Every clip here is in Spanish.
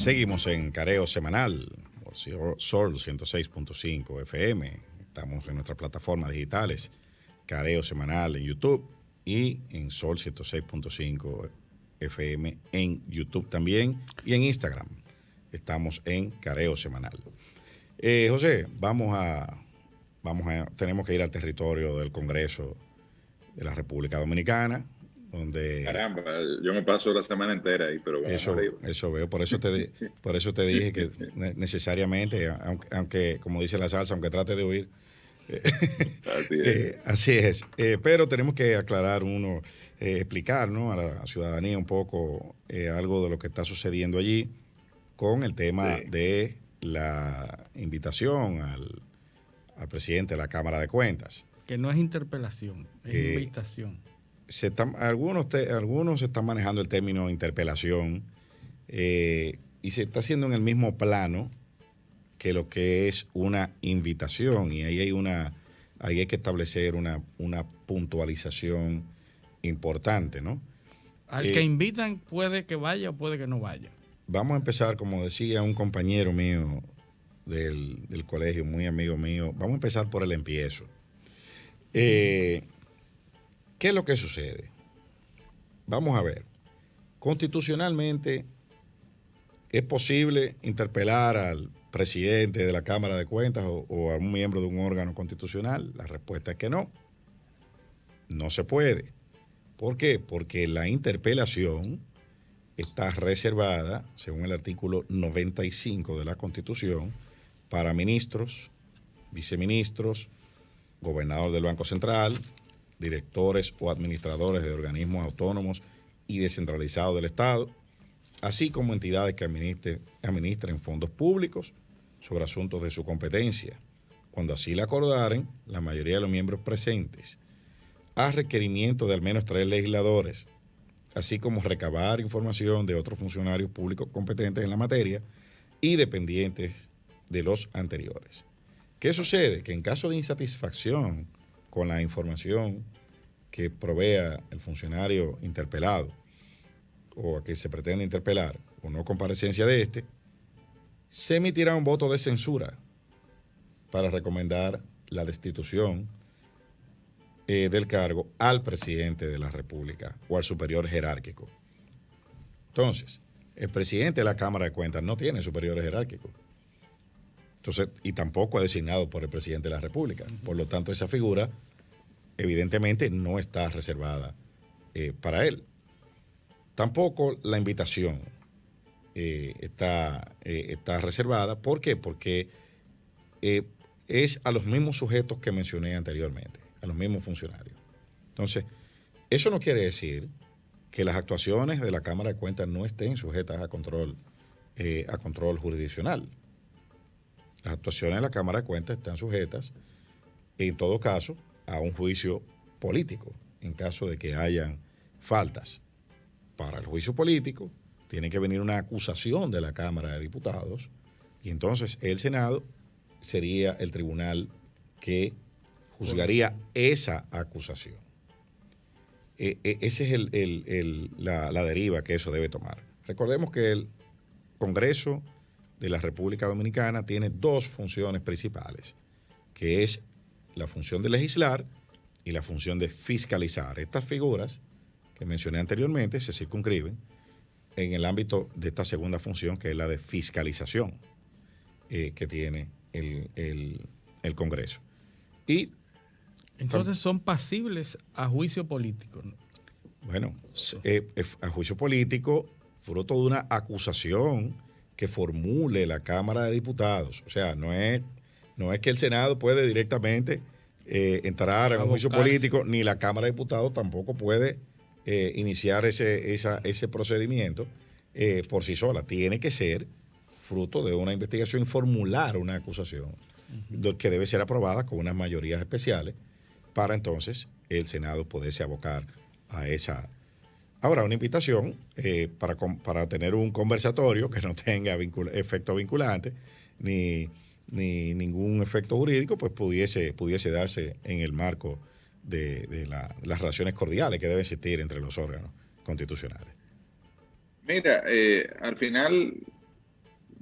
Seguimos en Careo Semanal por Sol 106.5 FM. Estamos en nuestras plataformas digitales, Careo Semanal en YouTube y en Sol 106.5 FM en YouTube también y en Instagram. Estamos en Careo Semanal. José, tenemos que ir al territorio del Congreso de la República Dominicana, donde... Caramba, yo me paso la semana entera ahí, pero vamos arriba. Eso veo, por eso te dije que necesariamente, aunque como dice la salsa, aunque trate de huir, Así es. así es. Pero tenemos que aclarar explicar, ¿no?, a la ciudadanía un poco algo de lo que está sucediendo allí con el tema de la invitación al presidente de la Cámara de Cuentas. Que no es interpelación, es invitación. Algunos están manejando el término interpelación y se está haciendo en el mismo plano que lo que es una invitación, y ahí hay que establecer una puntualización importante, ¿no? Al que invitan puede que vaya o puede que no vaya. Vamos a empezar, como decía un compañero mío del colegio, muy amigo mío, vamos a empezar por el empiezo. ¿Qué es lo que sucede? Vamos a ver. Constitucionalmente, ¿es posible interpelar al presidente de la Cámara de Cuentas o a un miembro de un órgano constitucional? La respuesta es que no. No se puede. ¿Por qué? Porque la interpelación está reservada, según el artículo 95 de la Constitución, para ministros, viceministros, gobernador del Banco Central, directores o administradores de organismos autónomos y descentralizados del Estado, así como entidades que administren fondos públicos sobre asuntos de su competencia, cuando así la acordaren la mayoría de los miembros presentes, a requerimiento de al menos 3 legisladores, así como recabar información de otros funcionarios públicos competentes en la materia y dependientes de los anteriores. ¿Qué sucede? Que en caso de insatisfacción con la información que provea el funcionario interpelado o a que se pretende interpelar o no comparecencia de éste, se emitirá un voto de censura para recomendar la destitución del cargo al presidente de la República o al superior jerárquico. Entonces, el presidente de la Cámara de Cuentas no tiene superiores jerárquicos. Entonces, y tampoco es designado por el presidente de la República. Por lo tanto, esa figura evidentemente no está reservada para él. Tampoco la invitación está reservada. ¿Por qué? Porque es a los mismos sujetos que mencioné anteriormente, a los mismos funcionarios. Entonces, eso no quiere decir que las actuaciones de la Cámara de Cuentas no estén sujetas a control jurisdiccional. Las actuaciones de la Cámara de Cuentas están sujetas, en todo caso, a un juicio político, en caso de que hayan faltas. Para el juicio político, tiene que venir una acusación de la Cámara de Diputados, y entonces el Senado sería el tribunal que juzgaría esa acusación. Esa es la deriva que eso debe tomar. Recordemos que el Congreso de la República Dominicana tiene 2 funciones principales, que es la función de legislar y la función de fiscalizar. Estas figuras que mencioné anteriormente se circunscriben en el ámbito de esta segunda función, que es la de fiscalización que tiene el Congreso. Y entonces son pasibles a juicio político, ¿no? Bueno, a juicio político, fruto de una acusación que formule la Cámara de Diputados. O sea, no es que el Senado puede directamente entrar en un juicio político, ni la Cámara de Diputados tampoco puede iniciar ese procedimiento por sí sola. Tiene que ser fruto de una investigación y formular una acusación que debe ser aprobada con unas mayorías especiales para entonces el Senado poderse abocar a esa. Ahora, una invitación para tener un conversatorio que no tenga efecto vinculante ni ningún efecto jurídico, pues pudiese darse en el marco de las relaciones cordiales que deben existir entre los órganos constitucionales. Mira, al final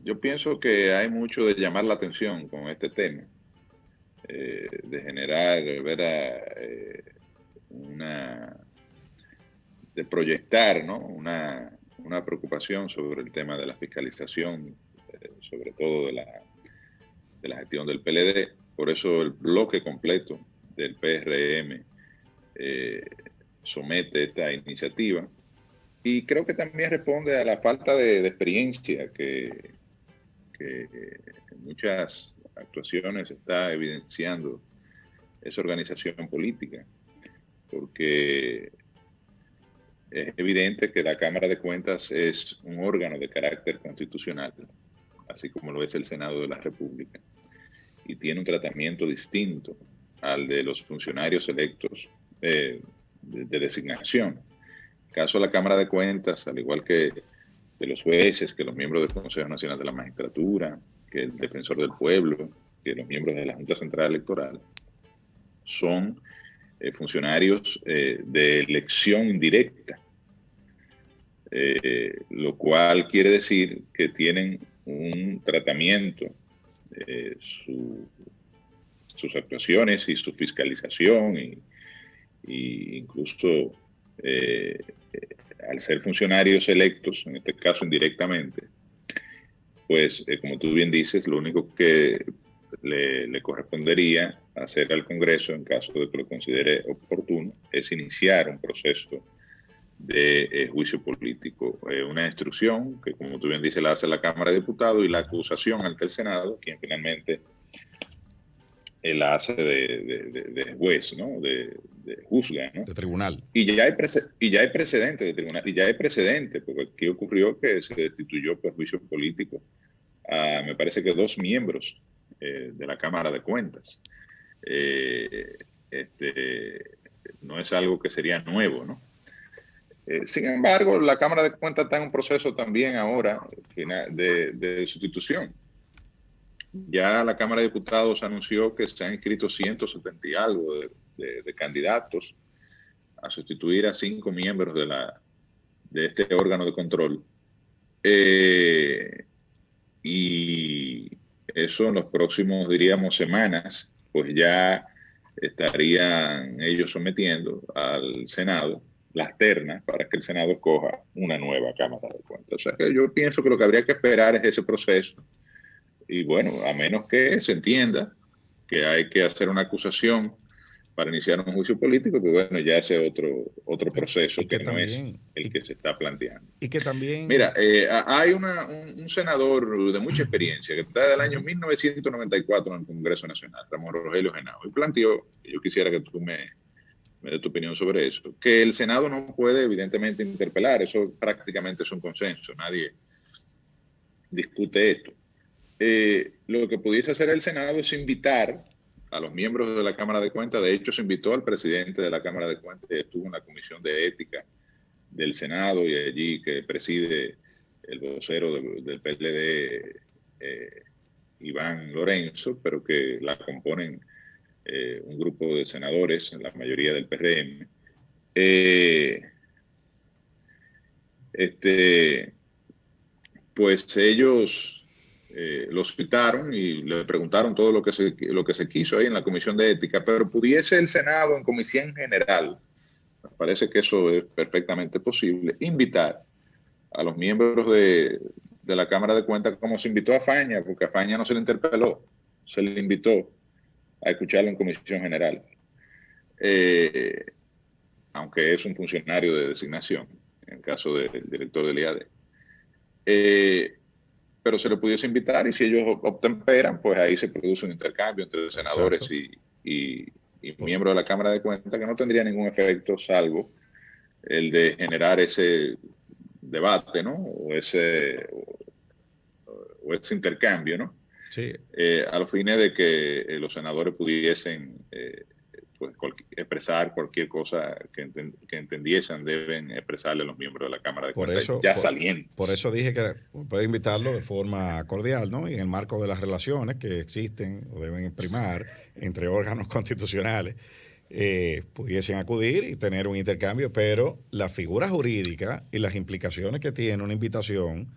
Yo pienso que hay mucho de llamar la atención con este tema, de generar, de proyectar, ¿no? Una preocupación sobre el tema de la fiscalización, sobre todo de la gestión del PLD. Por eso el bloque completo del PRM somete esta iniciativa. Y creo que también responde a la falta de experiencia que en muchas actuaciones está evidenciando esa organización política, porque es evidente que la Cámara de Cuentas es un órgano de carácter constitucional, así como lo es el Senado de la República, y tiene un tratamiento distinto al de los funcionarios electos de designación. En el caso de la Cámara de Cuentas, al igual que de los jueces, que los miembros del Consejo Nacional de la Magistratura, que el Defensor del Pueblo, que los miembros de la Junta Central Electoral, son funcionarios de elección indirecta, lo cual quiere decir que tienen un tratamiento, sus actuaciones y su fiscalización, y incluso al ser funcionarios electos, en este caso indirectamente, pues como tú bien dices, lo único que le correspondería hacer al Congreso, en caso de que lo considere oportuno, es iniciar un proceso de juicio político, una instrucción que, como tú bien dices, la hace la Cámara de Diputados, y la acusación ante el Senado, quien finalmente la hace de juez, ¿no? De juzga, ¿no? De tribunal. Y ya hay precedente de tribunal, y ya hay precedente, porque aquí ocurrió que se destituyó por juicio político a, me parece que 2 miembros de la Cámara de Cuentas. No es algo que sería nuevo, ¿no? Sin embargo, la Cámara de Cuentas está en un proceso también ahora de sustitución. Ya la Cámara de Diputados anunció que se han inscrito 170 y algo de candidatos a sustituir a 5 miembros de este órgano de control. Y eso en los próximos, diríamos, semanas, pues ya estarían ellos sometiendo al Senado las ternas para que el Senado escoja una nueva Cámara de Cuentas. O sea que yo pienso que lo que habría que esperar es ese proceso. Y bueno, a menos que se entienda que hay que hacer una acusación para iniciar un juicio político, pues bueno, ya ese otro proceso que no es el que se está planteando. Y que también... Mira, hay un senador de mucha experiencia que está del año 1994 en el Congreso Nacional, Ramón Rogelio Genao, y planteó, yo quisiera que tú me des tu opinión sobre eso, que el Senado no puede evidentemente interpelar, eso prácticamente es un consenso, nadie discute esto. Lo que pudiese hacer el Senado es invitar a los miembros de la Cámara de Cuentas. De hecho, se invitó al presidente de la Cámara de Cuentas, que estuvo en la Comisión de Ética del Senado, y allí que preside el vocero del PLD, Iván Lorenzo, pero que la componen un grupo de senadores, la mayoría del PRM. Pues ellos los citaron y le preguntaron todo lo que se quiso ahí en la Comisión de Ética, pero pudiese el Senado en comisión general, me parece que eso es perfectamente posible, invitar a los miembros de la Cámara de Cuentas, como se invitó a Faña, porque a Faña no se le interpeló, se le invitó a escucharlo en comisión general, aunque es un funcionario de designación, en el caso del director del IAD. Pero se le pudiese invitar, y si ellos obtemperan, pues ahí se produce un intercambio entre senadores y miembros de la Cámara de Cuentas, que no tendría ningún efecto salvo el de generar ese debate, ¿no? O ese intercambio, ¿no? Sí. A los fines de que los senadores pudiesen pues expresar cualquier cosa que entendiesen deben expresarle a los miembros de la Cámara de Cuentas, salientes. Por eso dije que puede invitarlo de forma cordial, ¿no? Y en el marco de las relaciones que existen o deben primar entre órganos constitucionales, pudiesen acudir y tener un intercambio, pero la figura jurídica y las implicaciones que tiene una invitación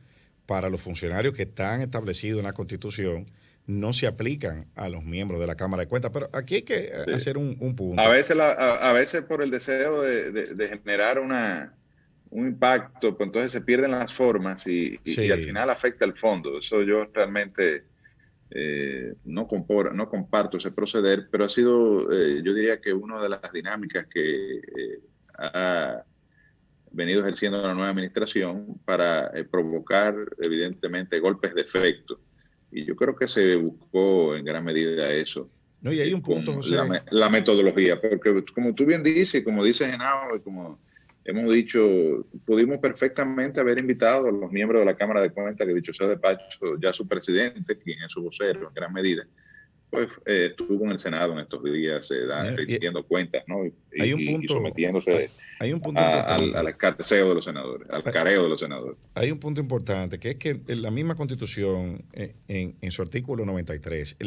para los funcionarios que están establecidos en la Constitución no se aplican a los miembros de la Cámara de Cuentas. Pero aquí hay que hacer un punto. A veces por el deseo de generar un impacto, pues entonces se pierden las formas y al final afecta el fondo. Eso yo realmente no comparto ese proceder, pero ha sido, yo diría que una de las dinámicas que ha venido ejerciendo la nueva administración para provocar evidentemente golpes de efecto. Y yo creo que se buscó en gran medida eso. No, y hay un punto, con José. la metodología, porque como tú bien dices, como dice Genao, y como hemos dicho, pudimos perfectamente haber invitado a los miembros de la Cámara de Cuentas, que dicho sea de paso, ya su presidente, quien es su vocero en gran medida, pues estuvo en el Senado en estos días rindiendo cuentas, ¿no? Y sometiéndose al escarceo de los senadores, al careo de los senadores. Hay un punto importante, que es que en la misma Constitución, en su artículo 93,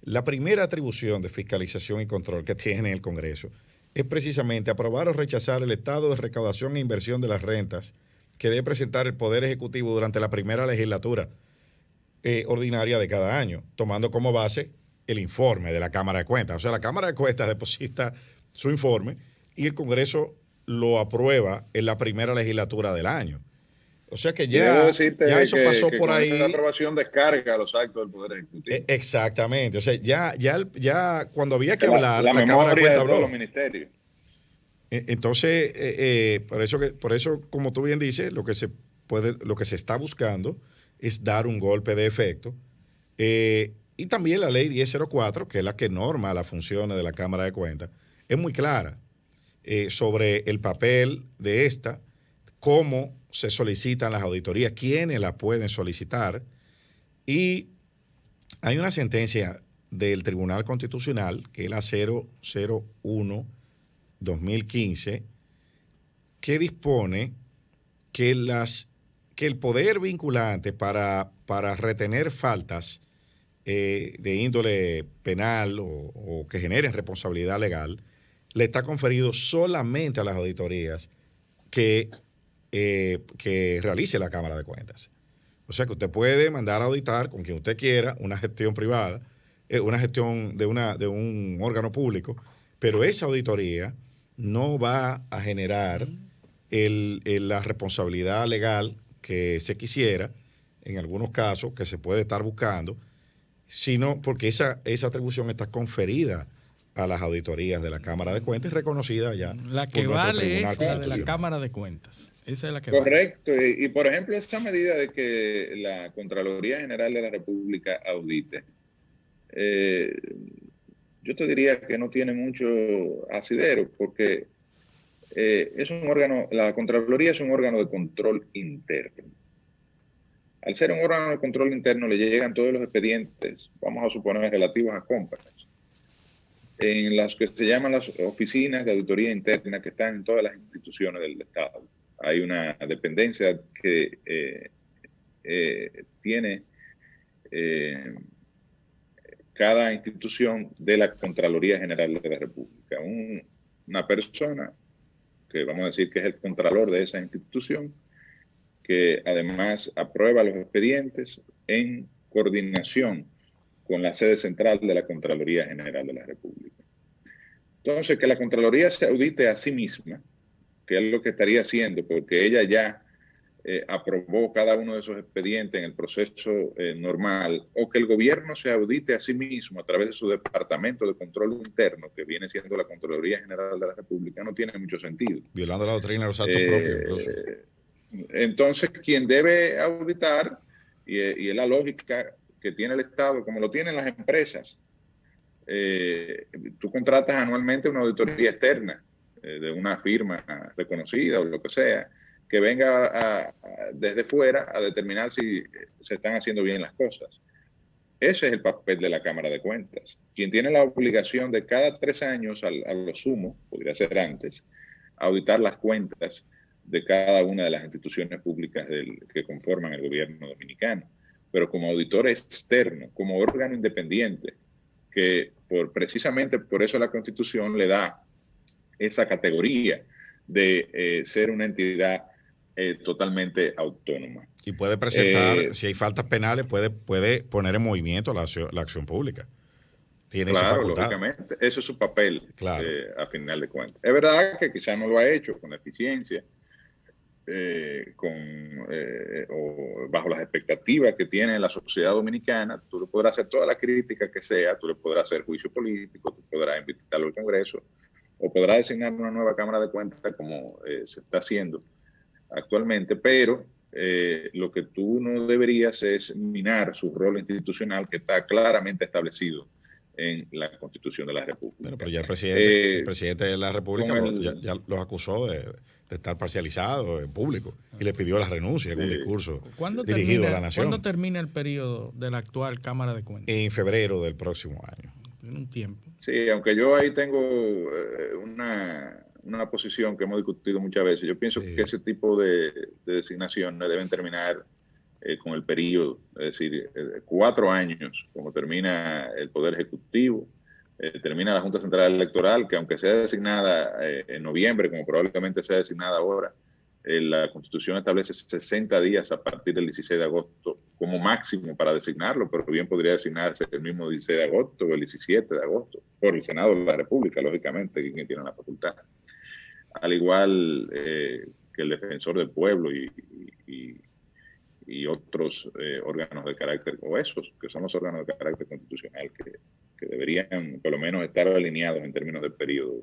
la primera atribución de fiscalización y control que tiene el Congreso es precisamente aprobar o rechazar el estado de recaudación e inversión de las rentas que debe presentar el Poder Ejecutivo durante la primera legislatura ordinaria de cada año, tomando como base el informe de la Cámara de Cuentas. O sea, la Cámara de Cuentas deposita su informe y el Congreso lo aprueba en la primera legislatura del año. O sea que ya eso pasó por ahí. Esa aprobación descarga los actos del Poder Ejecutivo. Exactamente. O sea, ya cuando había que hablar, la Cámara de Cuentas de habló. todos los ministerios. Entonces, por eso, como tú bien dices, lo que se está buscando es dar un golpe de efecto. Y también la ley 1004, que es la que norma las funciones de la Cámara de Cuentas, es muy clara sobre el papel de esta, cómo se solicitan las auditorías, quiénes las pueden solicitar. Y hay una sentencia del Tribunal Constitucional, que es la 001-2015, que dispone que el poder vinculante para retener faltas de índole penal o que generen responsabilidad legal le está conferido solamente a las auditorías que realice la Cámara de Cuentas. O sea que usted puede mandar a auditar con quien usted quiera una gestión privada, una gestión de un órgano público, pero esa auditoría no va a generar la responsabilidad legal que se quisiera, en algunos casos, que se puede estar buscando, sino porque esa atribución está conferida a las auditorías de la Cámara de Cuentas y reconocida ya. La que vale es la de la Cámara de Cuentas. Esa es la que correcto. Vale. Y por ejemplo, esta medida de que la Contraloría General de la República audite, yo te diría que no tiene mucho asidero, porque es un órgano, la Contraloría es un órgano de control interno. Al ser un órgano de control interno le llegan todos los expedientes, vamos a suponer relativos a compras, en las que se llaman las oficinas de auditoría interna que están en todas las instituciones del Estado. Hay una dependencia que tiene cada institución de la Contraloría General de la República. Una persona que vamos a decir que es el contralor de esa institución, que además aprueba los expedientes en coordinación con la sede central de la Contraloría General de la República. Entonces, que la Contraloría se audite a sí misma, que es lo que estaría haciendo, porque ella ya aprobó cada uno de esos expedientes en el proceso normal, o que el gobierno se audite a sí mismo a través de su departamento de control interno, que viene siendo la Contraloría General de la República, no tiene mucho sentido. Violando la doctrina de los actos propios, incluso. Entonces, quien debe auditar, y es la lógica que tiene el Estado, como lo tienen las empresas, tú contratas anualmente una auditoría externa de una firma reconocida o lo que sea, que venga desde fuera a determinar si se están haciendo bien las cosas. Ese es el papel de la Cámara de Cuentas. Quien tiene la obligación de cada 3 años, a lo sumo, podría ser antes, auditar las cuentas de cada una de las instituciones públicas que conforman el gobierno dominicano, pero como auditor externo, como órgano independiente, que precisamente por eso la Constitución le da esa categoría de ser una entidad totalmente autónoma. Y puede presentar, si hay faltas penales, puede poner en movimiento la acción pública. Tiene esa facultad. Lógicamente, eso es su papel, claro. a final de cuentas. Es verdad que quizás no lo ha hecho con eficiencia, o bajo las expectativas que tiene la sociedad dominicana. Tú le podrás hacer toda la crítica que sea, tú le podrás hacer juicio político, tú podrás invitarlo al Congreso, o podrás designar una nueva Cámara de Cuentas como se está haciendo actualmente, pero lo que tú no deberías es minar su rol institucional, que está claramente establecido en la Constitución de la República. Bueno, pero ya el presidente de la República ya los acusó de estar parcializado en público y le pidió la renuncia en un discurso dirigido a la nación. ¿Cuándo termina el periodo de la actual Cámara de Cuentas? En febrero del próximo año. En un tiempo. Sí, aunque yo ahí tengo una posición que hemos discutido muchas veces. Yo pienso que ese tipo de designaciones deben terminar con el periodo, es decir, 4 años, como termina el Poder Ejecutivo, termina la Junta Central Electoral, que aunque sea designada en noviembre, como probablemente sea designada ahora, la Constitución establece 60 días a partir del 16 de agosto como máximo para designarlo, pero bien podría designarse el mismo 16 de agosto o el 17 de agosto, por el Senado de la República, lógicamente, quien tiene la facultad. Al igual que el Defensor del Pueblo y otros órganos de carácter, o esos que son los órganos de carácter constitucional que deberían por lo menos estar alineados en términos de periodo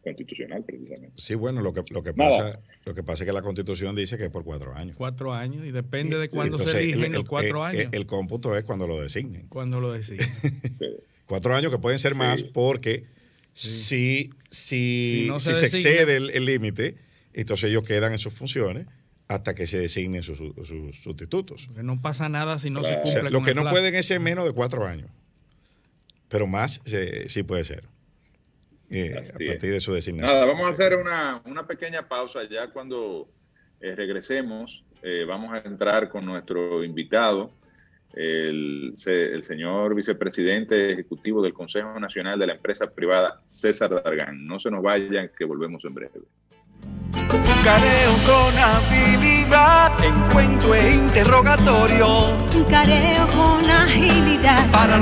constitucional, precisamente. Sí, bueno, lo que pasa es que la Constitución dice que es por 4 años. 4 años, y depende de cuándo se eligen los 4 años. El cómputo es cuando lo designen. Cuando lo designen. Sí. 4 años que pueden ser más, porque si se excede el límite, entonces ellos quedan en sus funciones hasta que se designen sus sustitutos. Porque no pasa nada si no se cumple. O sea, lo que no pueden es menos de 4 años, pero más sí puede ser. A partir de su designación. Nada, vamos a hacer una pequeña pausa. Ya cuando regresemos, vamos a entrar con nuestro invitado, el señor vicepresidente ejecutivo del Consejo Nacional de la Empresa Privada, César Dargan. No se nos vayan, que volvemos en breve. Careo con habilidad, encuentro e interrogatorio. Careo con agilidad. Para